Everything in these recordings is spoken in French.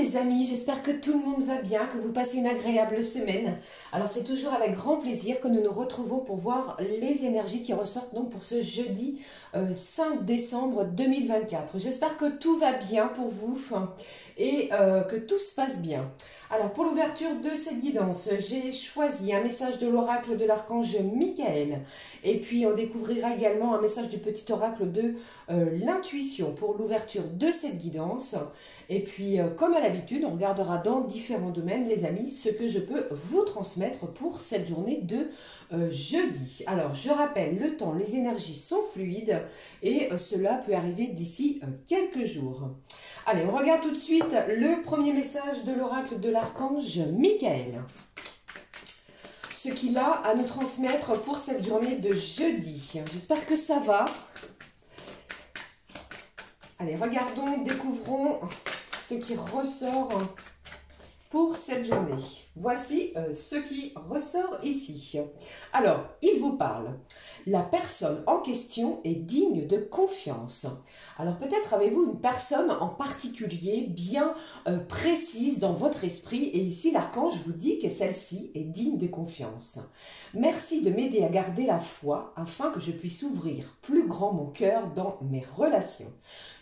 les amis, j'espère que tout le monde va bien, que vous passez une agréable semaine. Alors c'est toujours avec grand plaisir que nous nous retrouvons pour voir les énergies qui ressortent donc pour ce jeudi 5 décembre 2024. J'espère que tout va bien pour vous et que tout se passe bien. Alors pour l'ouverture de cette guidance, j'ai choisi un message de l'oracle de l'archange Michael. Et puis on découvrira également un message du petit oracle de l'intuition pour l'ouverture de cette guidance. Et puis comme à l'habitude, on regardera dans différents domaines les amis ce que je peux vous transmettre pour cette journée de jeudi. Alors je rappelle, le temps, les énergies sont fluides et cela peut arriver d'ici quelques jours. Allez, on regarde tout de suite le premier message de l'oracle de l'archange Michael. Ce qu'il a à nous transmettre pour cette journée de jeudi. J'espère que ça va. Allez, regardons, découvrons ce qui ressort pour cette journée. Voici ce qui ressort ici. Alors, il vous parle. La personne en question est digne de confiance. Alors peut-être avez-vous une personne en particulier bien précise dans votre esprit et ici l'archange vous dit que celle-ci est digne de confiance. Merci de m'aider à garder la foi afin que je puisse ouvrir plus grand mon cœur dans mes relations.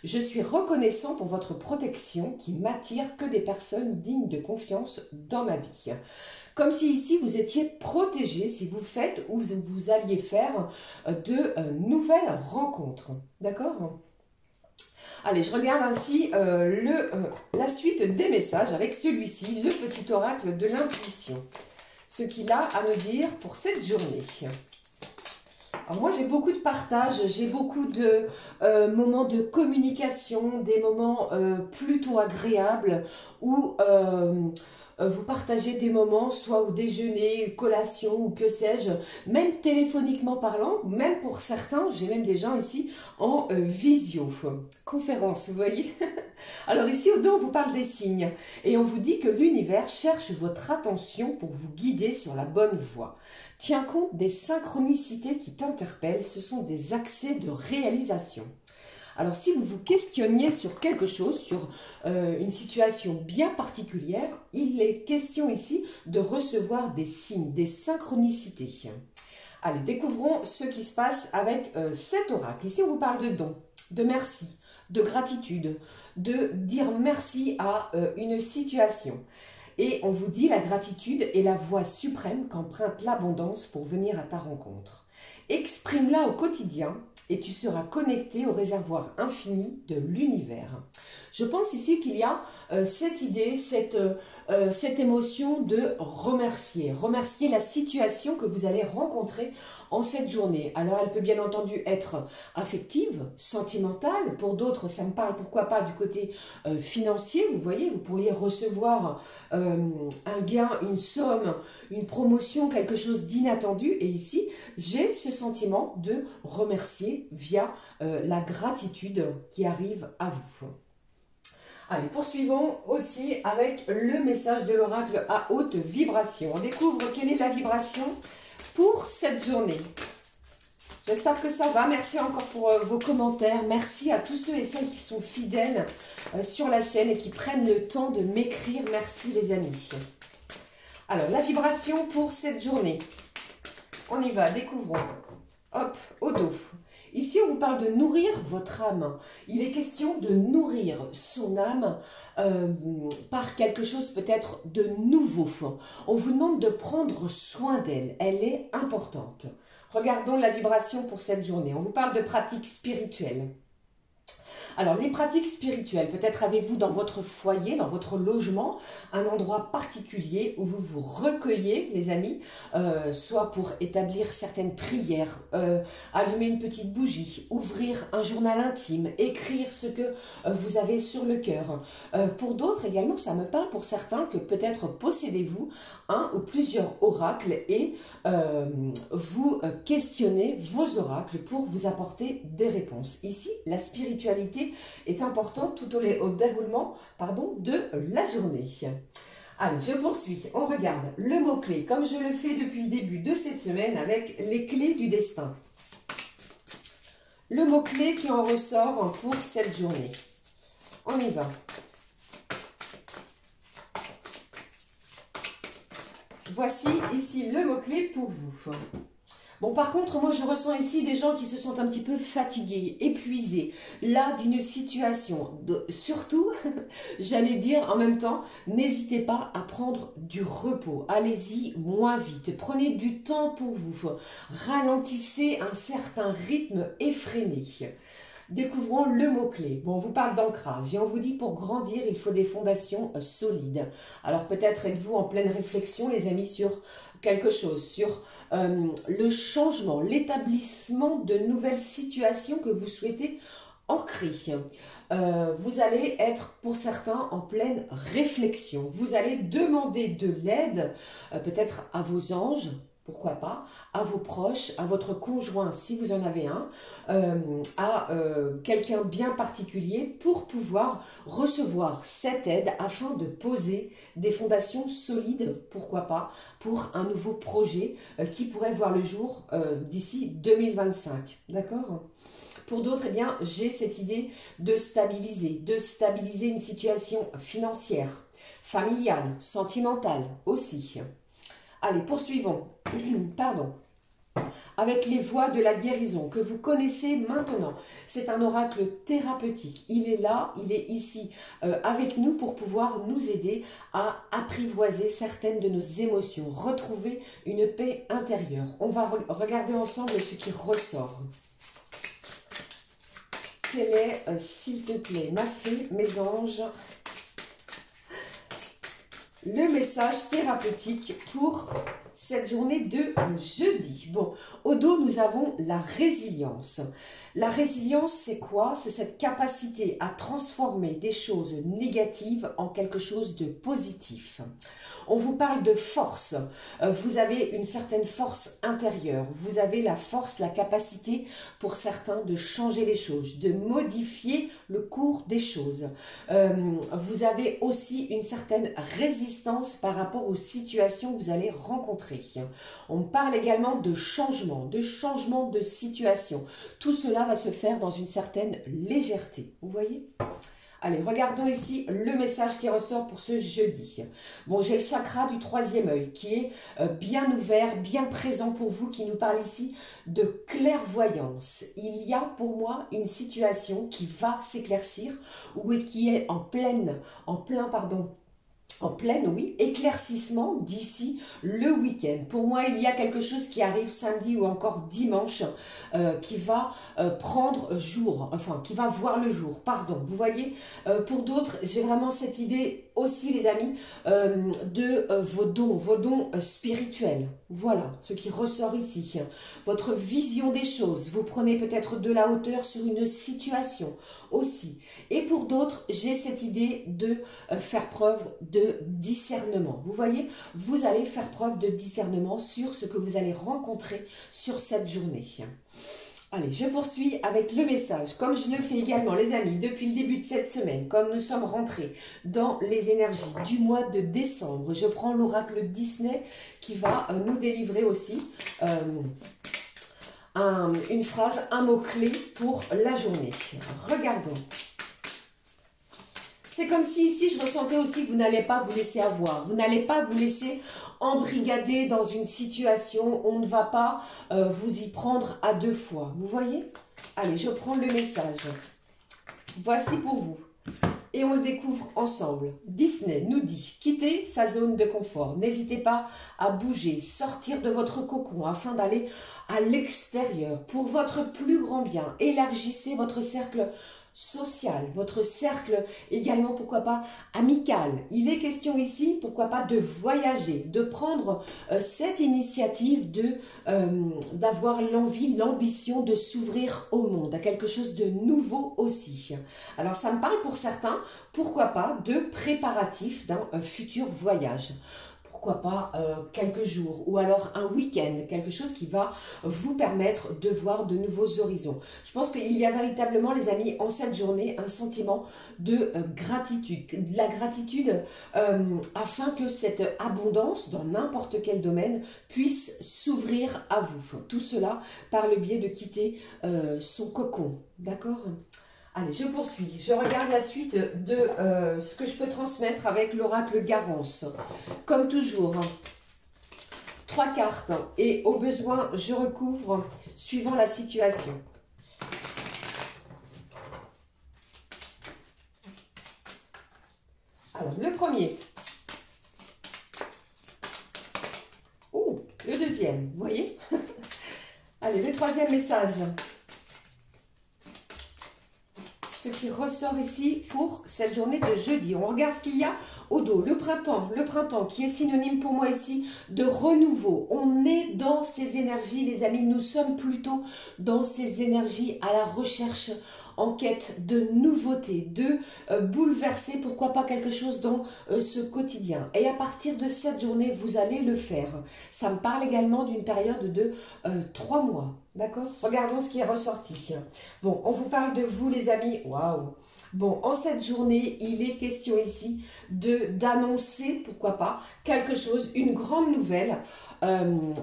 Je suis reconnaissant pour votre protection qui m'attire que des personnes dignes de confiance dans ma vie. Comme si ici vous étiez protégé si vous faites ou vous alliez faire de nouvelles rencontres. D'accord ? Allez, je regarde ainsi la suite des messages avec celui-ci, le petit oracle de l'intuition. Ce qu'il a à me dire pour cette journée. Alors moi, j'ai beaucoup de partage, j'ai beaucoup de moments de communication, des moments plutôt agréables où vous partagez des moments, soit au déjeuner, collation ou que sais-je, même téléphoniquement parlant, même pour certains, j'ai même des gens ici en visio, conférence, vous voyez. Alors ici, au dos, on vous parle des signes et on vous dit que l'univers cherche votre attention pour vous guider sur la bonne voie. Tiens compte des synchronicités qui t'interpellent, ce sont des accès de réalisation. Alors si vous vous questionniez sur quelque chose, sur une situation bien particulière, il est question ici de recevoir des signes, des synchronicités. Allez, découvrons ce qui se passe avec cet oracle. Ici on vous parle de don, de merci, de gratitude, de dire merci à une situation. Et on vous dit la gratitude est la voie suprême qu'emprunte l'abondance pour venir à ta rencontre. Exprime-la au quotidien et tu seras connecté au réservoir infini de l'univers. Je pense ici qu'il y a cette idée, cette émotion de remercier. Remercier la situation que vous allez rencontrer en cette journée. Alors elle peut bien entendu être affective, sentimentale. Pour d'autres, ça me parle pourquoi pas du côté financier. Vous voyez, vous pourriez recevoir un gain, une somme, une promotion, quelque chose d'inattendu. Et ici, j'ai ce sentiment de remercier via la gratitude qui arrive à vous. Allez, poursuivons aussi avec le message de l'oracle à haute vibration. On découvre quelle est la vibration pour cette journée. J'espère que ça va. Merci encore pour vos commentaires. Merci à tous ceux et celles qui sont fidèles sur la chaîne et qui prennent le temps de m'écrire. Merci les amis. Alors, la vibration pour cette journée. On y va, découvrons. Hop, au dos. Ici, on vous parle de nourrir votre âme. Il est question de nourrir son âme par quelque chose peut-être de nouveau. On vous demande de prendre soin d'elle. Elle est importante. Regardons la vibration pour cette journée. On vous parle de pratiques spirituelles. Alors, les pratiques spirituelles, peut-être avez-vous dans votre foyer, dans votre logement, un endroit particulier où vous vous recueillez, les amis, soit pour établir certaines prières, allumer une petite bougie, ouvrir un journal intime, écrire ce que vous avez sur le cœur. Pour d'autres également, ça me parle pour certains que peut-être possédez-vous un ou plusieurs oracles et vous questionnez vos oracles pour vous apporter des réponses. Ici, la spiritualité est importante tout au déroulement de la journée. Allez, je poursuis. On regarde le mot-clé, comme je le fais depuis le début de cette semaine avec les clés du destin. Le mot-clé qui en ressort pour cette journée. On y va. voici ici le mot-clé pour vous. Bon, par contre, moi, je ressens ici des gens qui se sentent un petit peu fatigués, épuisés, là, d'une situation. Surtout, j'allais dire en même temps, n'hésitez pas à prendre du repos. Allez-y moins vite. Prenez du temps pour vous. Ralentissez un certain rythme effréné. Découvrons le mot-clé. Bon, on vous parle d'ancrage et on vous dit pour grandir, il faut des fondations solides. Alors peut-être êtes-vous en pleine réflexion, les amis, sur quelque chose, sur le changement, l'établissement de nouvelles situations que vous souhaitez ancrer. Vous allez être pour certains en pleine réflexion. Vous allez demander de l'aide, peut-être à vos anges, pourquoi pas, à vos proches, à votre conjoint si vous en avez un, à quelqu'un bien particulier pour pouvoir recevoir cette aide afin de poser des fondations solides, pourquoi pas, pour un nouveau projet qui pourrait voir le jour d'ici 2025. D'accord ? Pour d'autres, eh bien, j'ai cette idée de stabiliser une situation financière, familiale, sentimentale aussi. Allez, poursuivons. Pardon. Avec les voies de la guérison que vous connaissez maintenant. C'est un oracle thérapeutique. Il est là, il est ici avec nous pour pouvoir nous aider à apprivoiser certaines de nos émotions, retrouver une paix intérieure. On va regarder ensemble ce qui ressort. Quel est, s'il te plaît, ma fée, mes anges, le message thérapeutique pour cette journée de jeudi? Bon, au dos, nous avons la résilience. La résilience, c'est quoi? C'est cette capacité à transformer des choses négatives en quelque chose de positif. On vous parle de force. Vous avez une certaine force intérieure. Vous avez la force, la capacité pour certains de changer les choses, de modifier le cours des choses. Vous avez aussi une certaine résistance par rapport aux situations que vous allez rencontrer. On parle également de changement de situation. Tout cela va se faire dans une certaine légèreté. Vous voyez ? Allez, regardons ici le message qui ressort pour ce jeudi. Bon, j'ai le chakra du troisième œil qui est bien ouvert, bien présent pour vous, qui nous parle ici de clairvoyance. Il y a pour moi une situation qui va s'éclaircir ou qui est en plein éclaircissement d'ici le week-end. Pour moi, il y a quelque chose qui arrive samedi ou encore dimanche qui va prendre jour, enfin qui va voir le jour, pardon. Vous voyez, pour d'autres, j'ai vraiment cette idée aussi, les amis, de vos dons spirituels. Voilà ce qui ressort ici. Votre vision des choses. Vous prenez peut-être de la hauteur sur une situation aussi. Et pour d'autres, j'ai cette idée de faire preuve de discernement. Vous voyez, vous allez faire preuve de discernement sur ce que vous allez rencontrer sur cette journée. Allez, je poursuis avec le message. Comme je le fais également, les amis, depuis le début de cette semaine, comme nous sommes rentrés dans les énergies du mois de décembre, je prends l'oracle Disney qui va nous délivrer aussi une phrase, un mot-clé pour la journée. Regardons. C'est comme si ici, je ressentais aussi que vous n'allez pas vous laisser avoir. Vous n'allez pas vous laisser embrigader dans une situation. On ne va pas vous y prendre à deux fois. Vous voyez? Allez, je prends le message. Voici pour vous. Et on le découvre ensemble. Disney nous dit, quittez sa zone de confort. N'hésitez pas à bouger, sortir de votre cocon afin d'aller à l'extérieur pour votre plus grand bien. Élargissez votre cercle social, votre cercle également, pourquoi pas, amical. Il est question ici, pourquoi pas, de voyager, de prendre cette initiative d'avoir l'envie, l'ambition de s'ouvrir au monde, à quelque chose de nouveau aussi. Alors ça me parle pour certains, pourquoi pas, de préparatifs d'un futur voyage. Pourquoi pas quelques jours ou alors un week-end, quelque chose qui va vous permettre de voir de nouveaux horizons. Je pense qu'il y a véritablement, les amis, en cette journée, un sentiment de gratitude. De la gratitude afin que cette abondance, dans n'importe quel domaine, puisse s'ouvrir à vous. Tout cela par le biais de quitter son cocon. D'accord ? Allez, je poursuis. Je regarde la suite de ce que je peux transmettre avec l'oracle Garance. Comme toujours, 3 cartes et au besoin, je recouvre suivant la situation. Alors, le premier. Oh, le deuxième, vous voyez? Allez, le troisième message. Ce qui ressort ici pour cette journée de jeudi. On regarde ce qu'il y a au dos. Le printemps qui est synonyme pour moi ici de renouveau. On est dans ces énergies, les amis. Nous sommes plutôt dans ces énergies à la recherche, en quête de nouveautés, de bouleverser, pourquoi pas quelque chose dans ce quotidien. Et à partir de cette journée, vous allez le faire. Ça me parle également d'une période de 3 mois. D'accord? Regardons ce qui est ressorti. Bon, on vous parle de vous, les amis. Waouh! Bon, en cette journée, il est question ici d'annoncer, pourquoi pas, quelque chose, une grande nouvelle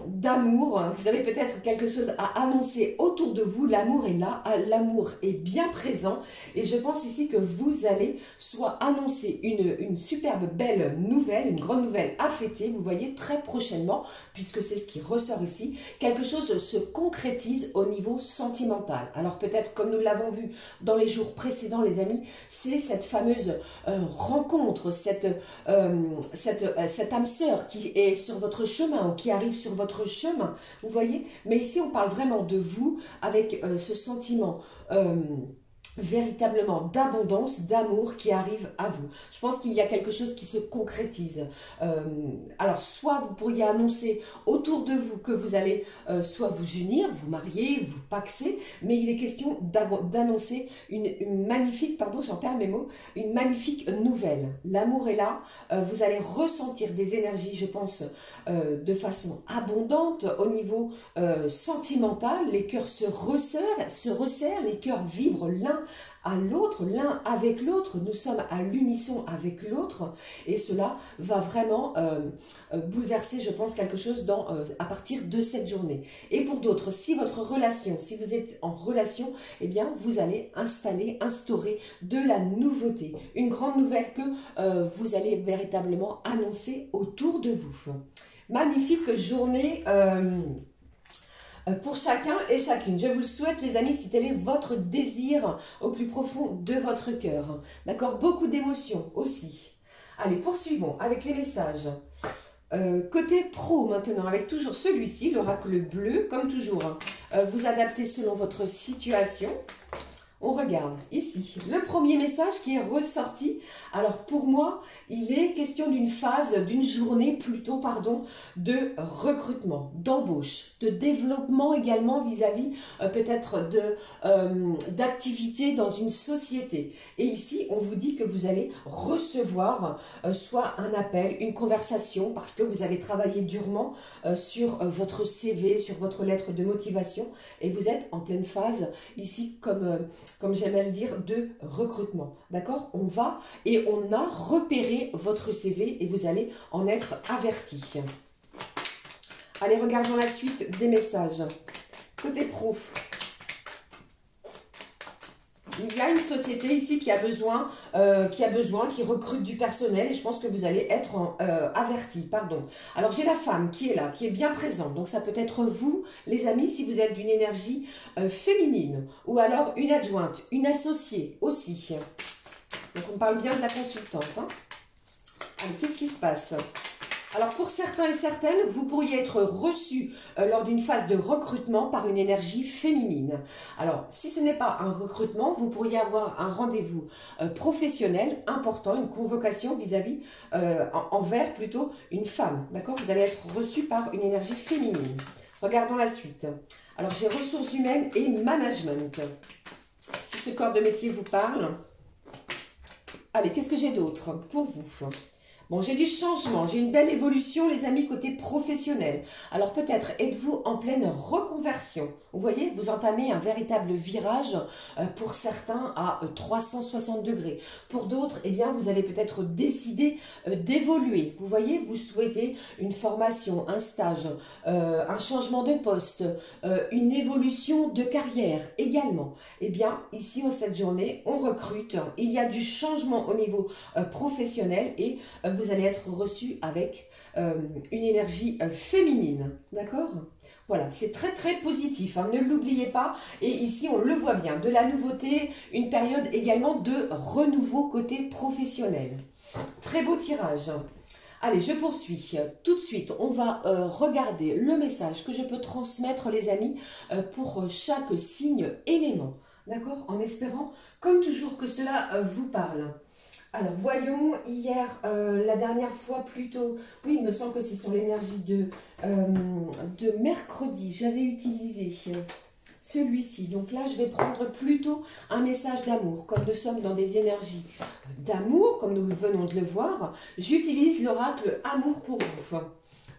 d'amour. Vous avez peut-être quelque chose à annoncer autour de vous. L'amour est là, l'amour est bien présent. Et je pense ici que vous allez soit annoncer une superbe belle nouvelle, une grande nouvelle à fêter, vous voyez, très prochainement, puisque c'est ce qui ressort ici. Quelque chose se concrétise au niveau sentimental. Alors peut-être, comme nous l'avons vu dans les jours précédents, les amis, c'est cette fameuse rencontre, cette âme sœur qui est sur votre chemin ou qui arrive sur votre chemin, vous voyez. Mais ici, on parle vraiment de vous avec ce sentiment véritablement d'abondance, d'amour qui arrive à vous. Je pense qu'il y a quelque chose qui se concrétise. Alors, soit vous pourriez annoncer autour de vous que vous allez soit vous unir, vous marier, vous paxer, mais il est question d'annoncer une magnifique, pardon, j'en perds mes mots, une magnifique nouvelle. L'amour est là, vous allez ressentir des énergies, je pense, de façon abondante au niveau sentimental. Les cœurs se resserrent, les cœurs vibrent l'un à l'autre, l'un avec l'autre, nous sommes à l'unisson avec l'autre et cela va vraiment bouleverser, je pense, quelque chose à partir de cette journée. Et pour d'autres, si votre relation, si vous êtes en relation, eh bien vous allez instaurer de la nouveauté, une grande nouvelle que vous allez véritablement annoncer autour de vous. Magnifique journée pour chacun et chacune. Je vous le souhaite, les amis, si tel est votre désir au plus profond de votre cœur. D'accord? Beaucoup d'émotions aussi. Allez, poursuivons avec les messages. Côté pro maintenant, avec toujours celui-ci, l'oracle bleu, comme toujours. Vous adaptez selon votre situation. On regarde ici le premier message qui est ressorti. Alors pour moi, il est question d'une phase, d'une journée plutôt, pardon, de recrutement, d'embauche, de développement également vis-à-vis peut-être d'activité dans une société. Et ici, on vous dit que vous allez recevoir soit un appel, une conversation, parce que vous avez travaillé durement sur votre CV, sur votre lettre de motivation, et vous êtes en pleine phase ici comme j'aime à le dire, de recrutement. D'accord? On va et on a repéré votre CV et vous allez en être averti. Allez, regardons la suite des messages. Côté pro, il y a une société ici qui recrute du personnel et je pense que vous allez être averti, pardon. Alors j'ai la femme qui est là, qui est bien présente, donc ça peut être vous, les amis, si vous êtes d'une énergie féminine, ou alors une adjointe, une associée aussi. Donc on parle bien de la consultante. Hein. Alors qu'est-ce qui se passe ? Alors pour certains et certaines, vous pourriez être reçu lors d'une phase de recrutement par une énergie féminine. Alors si ce n'est pas un recrutement, vous pourriez avoir un rendez-vous professionnel important, une convocation vis-à-vis, envers plutôt une femme. D'accord? Vous allez être reçu par une énergie féminine. Regardons la suite. Alors j'ai ressources humaines et management. Si ce corps de métier vous parle. Allez, qu'est-ce que j'ai d'autre pour vous ? Bon, j'ai du changement, j'ai une belle évolution, les amis, côté professionnel. Alors peut-être êtes-vous en pleine reconversion. Vous voyez, vous entamez un véritable virage pour certains à 360 degrés. Pour d'autres, eh bien, vous avez peut-être décidé d'évoluer. Vous voyez, vous souhaitez une formation, un stage, un changement de poste, une évolution de carrière également. Eh bien, ici, en cette journée, on recrute. Il y a du changement au niveau professionnel et vous allez être reçu avec une énergie féminine, d'accord? Voilà, c'est très très positif, hein, ne l'oubliez pas. Et ici, on le voit bien, de la nouveauté, une période également de renouveau côté professionnel. Très beau tirage. Allez, je poursuis. Tout de suite, on va regarder le message que je peux transmettre, les amis, pour chaque signe élément. D'accord? En espérant, comme toujours, que cela vous parle. Alors, voyons, hier, la dernière fois plutôt, oui, il me semble que c'est sur l'énergie de mercredi, j'avais utilisé celui-ci. Donc là, je vais prendre plutôt un message d'amour. Comme nous sommes dans des énergies d'amour, comme nous venons de le voir, j'utilise l'oracle Amour pour vous.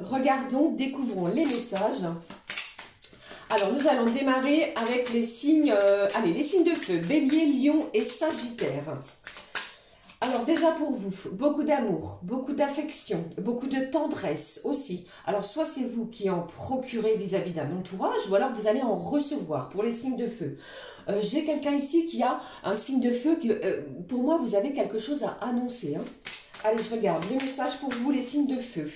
Regardons, découvrons les messages. Alors, nous allons démarrer avec les signes, les signes de feu, Bélier, Lion et Sagittaire. Alors déjà pour vous, beaucoup d'amour, beaucoup d'affection, beaucoup de tendresse aussi. Alors soit c'est vous qui en procurez vis-à-vis d'un entourage ou alors vous allez en recevoir pour les signes de feu. J'ai quelqu'un ici qui a un signe de feu que pour moi vous avez quelque chose à annoncer. Hein. Allez, je regarde le message pour vous, les signes de feu.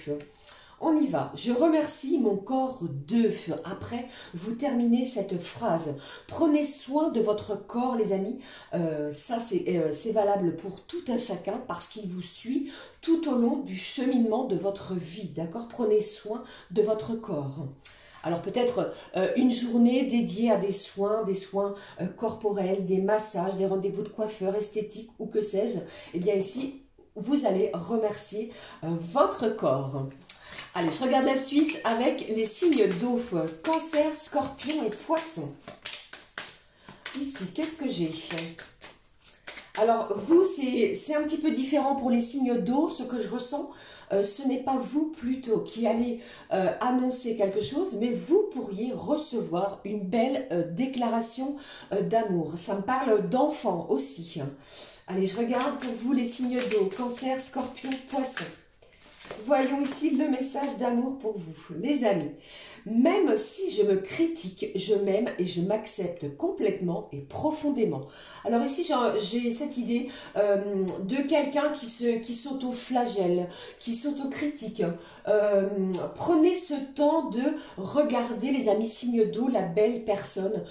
On y va. Je remercie mon corps de feu. Après, vous terminez cette phrase. Prenez soin de votre corps, les amis. Ça, c'est valable pour tout un chacun parce qu'il vous suit tout au long du cheminement de votre vie. D'accord? Prenez soin de votre corps. Alors peut-être une journée dédiée à des soins corporels, des massages, des rendez-vous de coiffeur esthétique ou que sais-je. Eh bien ici, vous allez remercier votre corps. Allez, je regarde la suite avec les signes d'eau, Cancer, Scorpion et Poisson. Ici, qu'est-ce que j'ai? Alors, vous, c'est un petit peu différent pour les signes d'eau. Ce que je ressens, ce n'est pas vous plutôt qui allez annoncer quelque chose, mais vous pourriez recevoir une belle déclaration d'amour. Ça me parle d'enfant aussi. Allez, je regarde pour vous les signes d'eau, Cancer, Scorpion, Poisson. Voyons ici le message d'amour pour vous, les amis. Même si je me critique, je m'aime et je m'accepte complètement et profondément. Alors ici, j'ai cette idée de quelqu'un qui s'auto-flagelle, qui s'auto-critique. Prenez ce temps de regarder, les amis signes d'eau, la belle personne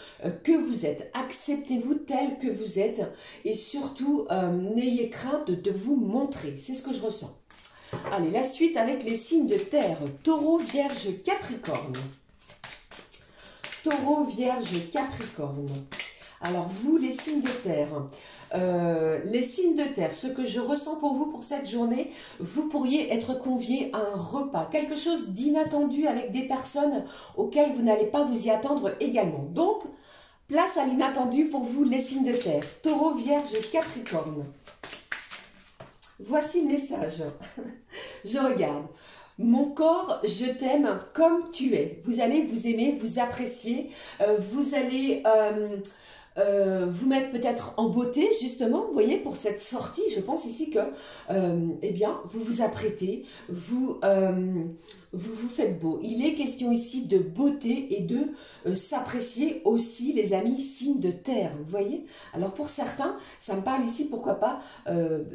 que vous êtes. Acceptez-vous tel que vous êtes et surtout, n'ayez crainte de vous montrer. C'est ce que je ressens. Allez, la suite avec les signes de terre. Taureau, Vierge, Capricorne. Taureau, Vierge, Capricorne. Alors, vous, les signes de terre. Les signes de terre, ce que je ressens pour vous pour cette journée, vous pourriez être conviés à un repas. Quelque chose d'inattendu avec des personnes auxquelles vous n'allez pas vous y attendre également. Donc, place à l'inattendu pour vous, les signes de terre. Taureau, Vierge, Capricorne. Voici le message. Je regarde. Mon corps, je t'aime comme tu es. Vous allez vous aimer, vous apprécier. Vous allez vous mettre peut-être en beauté, justement. Vous voyez, pour cette sortie, je pense ici que, eh bien, vous vous apprêtez, vous vous faites beau. Il est question ici de beauté et de s'apprécier aussi, les amis, signes de terre. Vous voyez? Alors, pour certains, ça me parle ici, pourquoi pas,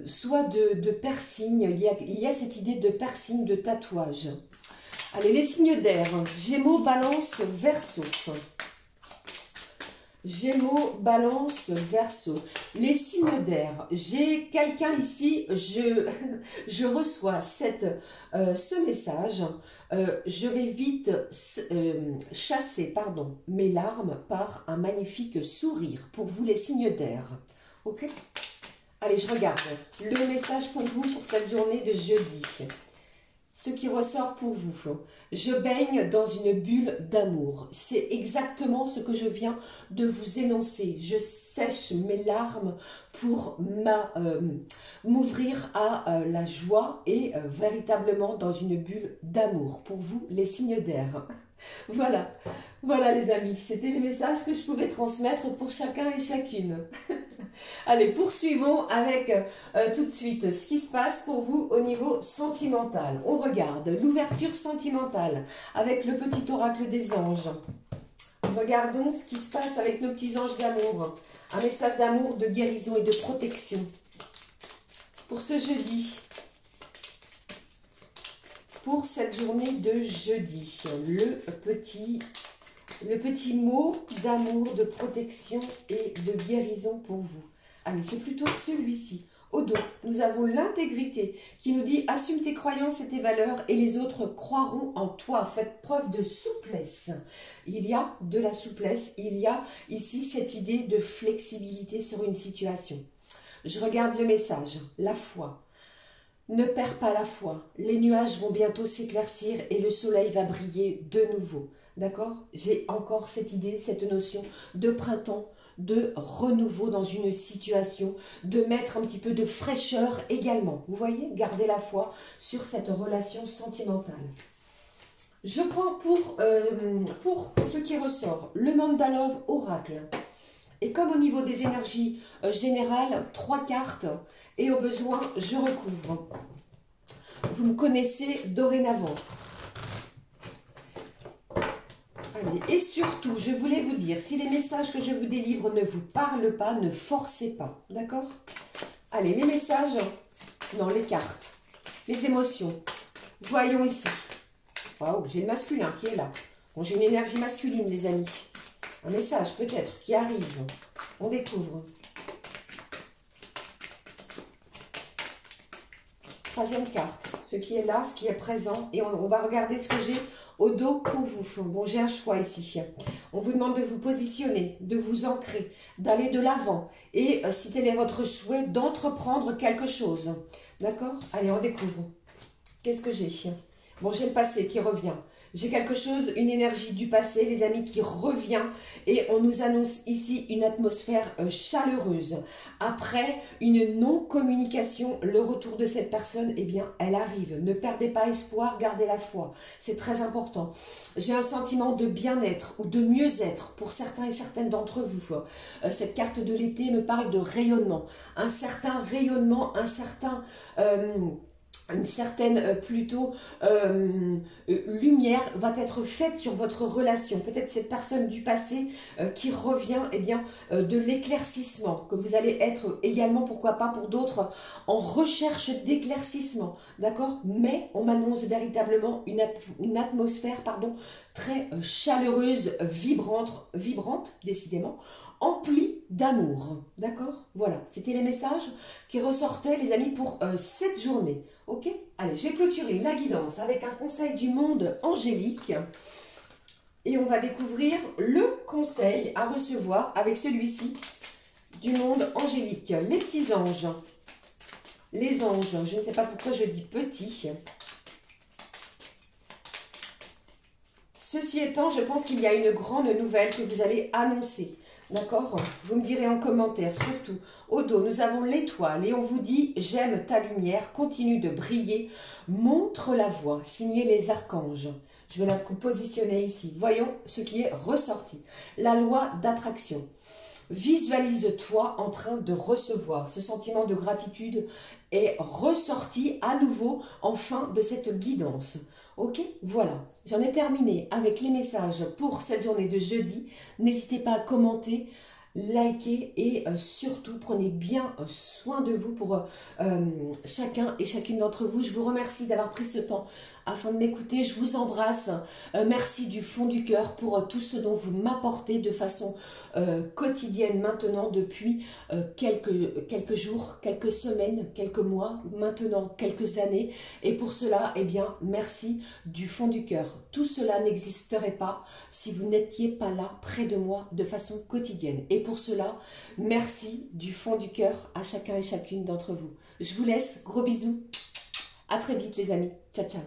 soit de piercing. Il y a cette idée de piercing, de tatouage. Allez, les signes d'air. Gémeaux, Balance, Verseau. Gémeaux, Balance, Verseau. Les signes d'air. J'ai quelqu'un ici, je reçois ce message. Je vais vite chasser mes larmes par un magnifique sourire. Pour vous, les signes d'air. Ok? Allez, je regarde le message pour vous pour cette journée de jeudi. Ce qui ressort pour vous. Je baigne dans une bulle d'amour. C'est exactement ce que je viens de vous énoncer. Je sèche mes larmes pour m'ouvrir à la joie et véritablement dans une bulle d'amour. Pour vous, les signes d'air. Voilà. Voilà les amis, c'était les messages que je pouvais transmettre pour chacun et chacune. Allez, poursuivons avec tout de suite ce qui se passe pour vous au niveau sentimental. On regarde l'ouverture sentimentale avec le petit oracle des anges. Regardons ce qui se passe avec nos petits anges d'amour. Un message d'amour, de guérison et de protection. Pour ce jeudi. pour cette journée de jeudi. Le petit mot d'amour, de protection et de guérison pour vous. Ah, mais c'est plutôt celui-ci. Au dos, nous avons l'intégrité qui nous dit « Assume tes croyances et tes valeurs et les autres croiront en toi. Faites preuve de souplesse. » Il y a de la souplesse, il y a ici cette idée de flexibilité sur une situation. Je regarde le message, la foi. Ne perds pas la foi. Les nuages vont bientôt s'éclaircir et le soleil va briller de nouveau. D'accord? J'ai encore cette idée, cette notion de printemps, de renouveau dans une situation, de mettre un petit peu de fraîcheur également. Vous voyez, gardez la foi sur cette relation sentimentale. Je prends pour ce qui ressort le Mandalove Oracle. Et comme au niveau des énergies générales, 3 cartes et au besoin, je recouvre. Vous me connaissez dorénavant. Et surtout, je voulais vous dire, si les messages que je vous délivre ne vous parlent pas, ne forcez pas, d'accord? Allez, les messages, non, les cartes, les émotions. Voyons ici. Waouh, j'ai le masculin qui est là. Bon, j'ai une énergie masculine, les amis. Un message peut-être qui arrive. On découvre. 3e carte, ce qui est là, ce qui est présent. Et on va regarder ce que j'ai au dos pour vous. Bon, j'ai un choix ici. On vous demande de vous positionner, de vous ancrer, d'aller de l'avant. Et si tel est votre souhait, d'entreprendre quelque chose. D'accord? Allez, on découvre. Qu'est-ce que j'ai? Bon, j'ai le passé qui revient. J'ai quelque chose, une énergie du passé, les amis, qui revient. Et on nous annonce ici une atmosphère chaleureuse. Après une non-communication, le retour de cette personne, eh bien, elle arrive. Ne perdez pas espoir, gardez la foi. C'est très important. J'ai un sentiment de bien-être ou de mieux-être pour certains et certaines d'entre vous. Cette carte de l'été me parle de rayonnement. Un certain rayonnement, une certaine plutôt lumière va être faite sur votre relation. Peut-être cette personne du passé qui revient, eh bien, de l'éclaircissement, que vous allez être également, pourquoi pas pour d'autres, en recherche d'éclaircissement, d'accord? Mais on m'annonce véritablement une atmosphère, pardon, très chaleureuse, vibrante, décidément, emplie d'amour, d'accord? Voilà, c'était les messages qui ressortaient, les amis, pour cette journée. Ok? Allez, je vais clôturer la guidance avec un conseil du monde angélique. Et on va découvrir le conseil à recevoir avec celui-ci du monde angélique. Les petits anges. Les anges, je ne sais pas pourquoi je dis petits. Ceci étant, je pense qu'il y a une grande nouvelle que vous allez annoncer. D'accord? Vous me direz en commentaire, surtout. Au dos, nous avons l'étoile et on vous dit « J'aime ta lumière, continue de briller, montre la voie, signé les archanges. » Je vais la positionner ici. Voyons ce qui est ressorti. La loi d'attraction. Visualise-toi en train de recevoir. Ce sentiment de gratitude est ressorti à nouveau en fin de cette guidance. Ok, voilà, j'en ai terminé avec les messages pour cette journée de jeudi. N'hésitez pas à commenter, liker et surtout prenez bien soin de vous pour chacun et chacune d'entre vous. Je vous remercie d'avoir pris ce temps afin de m'écouter. Je vous embrasse. Merci du fond du cœur pour tout ce dont vous m'apportez de façon quotidienne maintenant depuis quelques jours, quelques semaines, quelques mois, maintenant quelques années. Et pour cela, eh bien, merci du fond du cœur. Tout cela n'existerait pas si vous n'étiez pas là près de moi de façon quotidienne. Et pour cela, merci du fond du cœur à chacun et chacune d'entre vous. Je vous laisse. Gros bisous. À très vite les amis. Ciao, ciao.